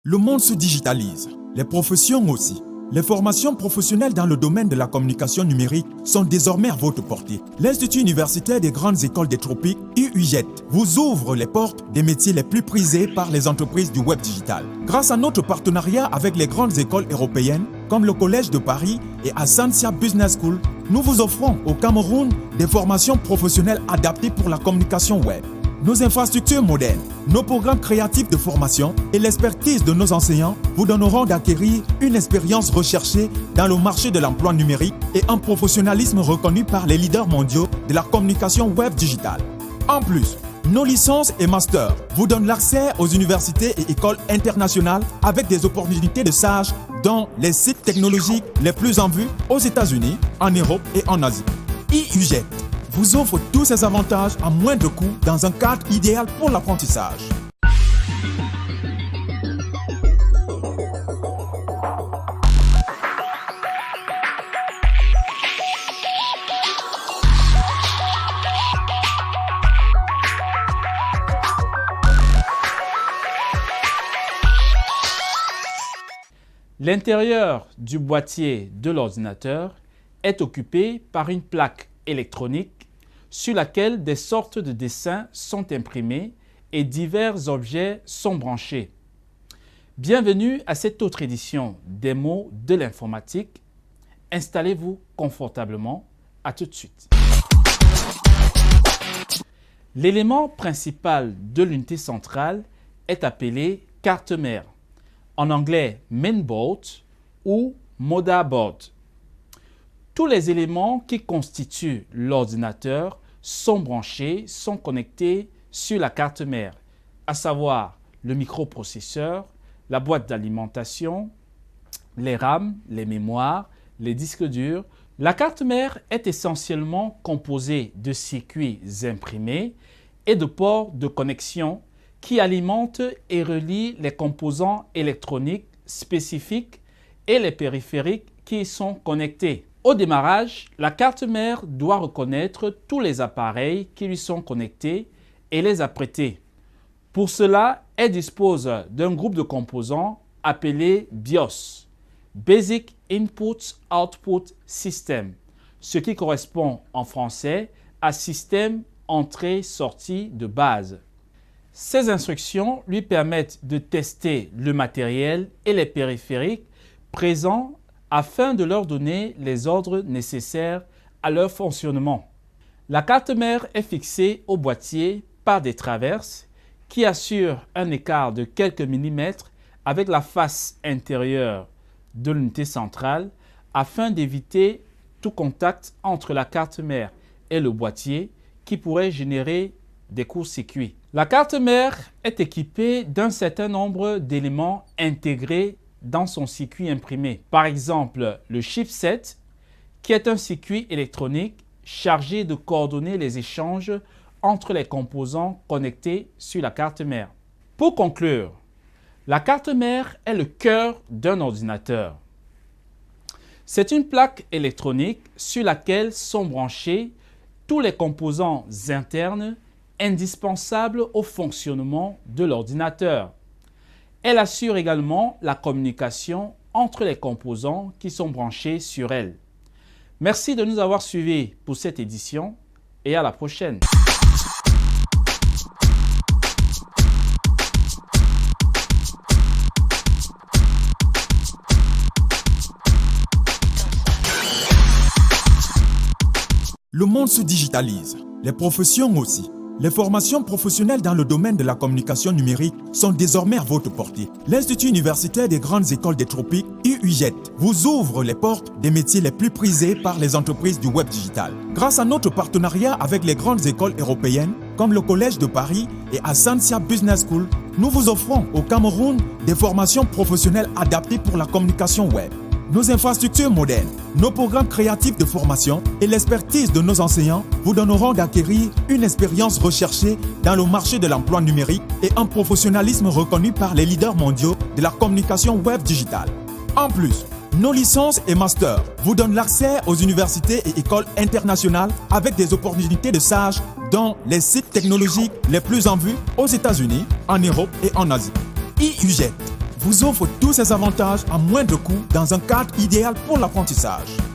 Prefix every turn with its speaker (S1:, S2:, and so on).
S1: Le monde se digitalise, les professions aussi. Les formations professionnelles dans le domaine de la communication numérique sont désormais à votre portée. L'Institut universitaire des grandes écoles des tropiques, IUGET, vous ouvre les portes des métiers les plus prisés par les entreprises du web digital. Grâce à notre partenariat avec les grandes écoles européennes, comme le Collège de Paris et Ascensia Business School, nous vous offrons au Cameroun des formations professionnelles adaptées pour la communication web. Nos infrastructures modernes, nos programmes créatifs de formation et l'expertise de nos enseignants vous donneront d'acquérir une expérience recherchée dans le marché de l'emploi numérique et un professionnalisme reconnu par les leaders mondiaux de la communication web digitale. En plus, nos licences et masters vous donnent l'accès aux universités et écoles internationales avec des opportunités de stage dans les sites technologiques les plus en vue aux États-Unis, en Europe et en Asie. IUGET vous offre tous ces avantages à moindre coût dans un cadre idéal pour l'apprentissage.
S2: L'intérieur du boîtier de l'ordinateur est occupé par une plaque électronique sur laquelle des sortes de dessins sont imprimés et divers objets sont branchés. Bienvenue à cette autre édition des mots de l'informatique. Installez-vous confortablement. À tout de suite. L'élément principal de l'unité centrale est appelé carte mère, en anglais mainboard ou motherboard. Tous les éléments qui constituent l'ordinateur sont branchés, sont connectés sur la carte mère, à savoir le microprocesseur, la boîte d'alimentation, les RAM, les mémoires, les disques durs. La carte mère est essentiellement composée de circuits imprimés et de ports de connexion qui alimentent et relient les composants électroniques spécifiques et les périphériques qui y sont connectés. Au démarrage, la carte mère doit reconnaître tous les appareils qui lui sont connectés et les apprêter. Pour cela, elle dispose d'un groupe de composants appelé BIOS, Basic Input Output System, ce qui correspond en français à système entrée-sortie de base. Ces instructions lui permettent de tester le matériel et les périphériques présents afin de leur donner les ordres nécessaires à leur fonctionnement. La carte mère est fixée au boîtier par des traverses qui assurent un écart de quelques millimètres avec la face intérieure de l'unité centrale afin d'éviter tout contact entre la carte mère et le boîtier qui pourrait générer des courts-circuits. La carte mère est équipée d'un certain nombre d'éléments intégrés dans son circuit imprimé. Par exemple, le chipset, qui est un circuit électronique chargé de coordonner les échanges entre les composants connectés sur la carte mère. Pour conclure, la carte mère est le cœur d'un ordinateur. C'est une plaque électronique sur laquelle sont branchés tous les composants internes indispensables au fonctionnement de l'ordinateur. Elle assure également la communication entre les composants qui sont branchés sur elle. Merci de nous avoir suivis pour cette édition et à la prochaine.
S1: Le monde se digitalise, les professions aussi. Les formations professionnelles dans le domaine de la communication numérique sont désormais à votre portée. L'Institut universitaire des grandes écoles des tropiques, IUGET, vous ouvre les portes des métiers les plus prisés par les entreprises du web digital. Grâce à notre partenariat avec les grandes écoles européennes, comme le Collège de Paris et Ascensia Business School, nous vous offrons au Cameroun des formations professionnelles adaptées pour la communication web. Nos infrastructures modernes, nos programmes créatifs de formation et l'expertise de nos enseignants vous donneront d'acquérir une expérience recherchée dans le marché de l'emploi numérique et un professionnalisme reconnu par les leaders mondiaux de la communication web digitale. En plus, nos licences et masters vous donnent l'accès aux universités et écoles internationales avec des opportunités de stage dans les sites technologiques les plus en vue aux États-Unis, en Europe et en Asie. IUGET vous offre tous ces avantages à moindre coût dans un cadre idéal pour l'apprentissage.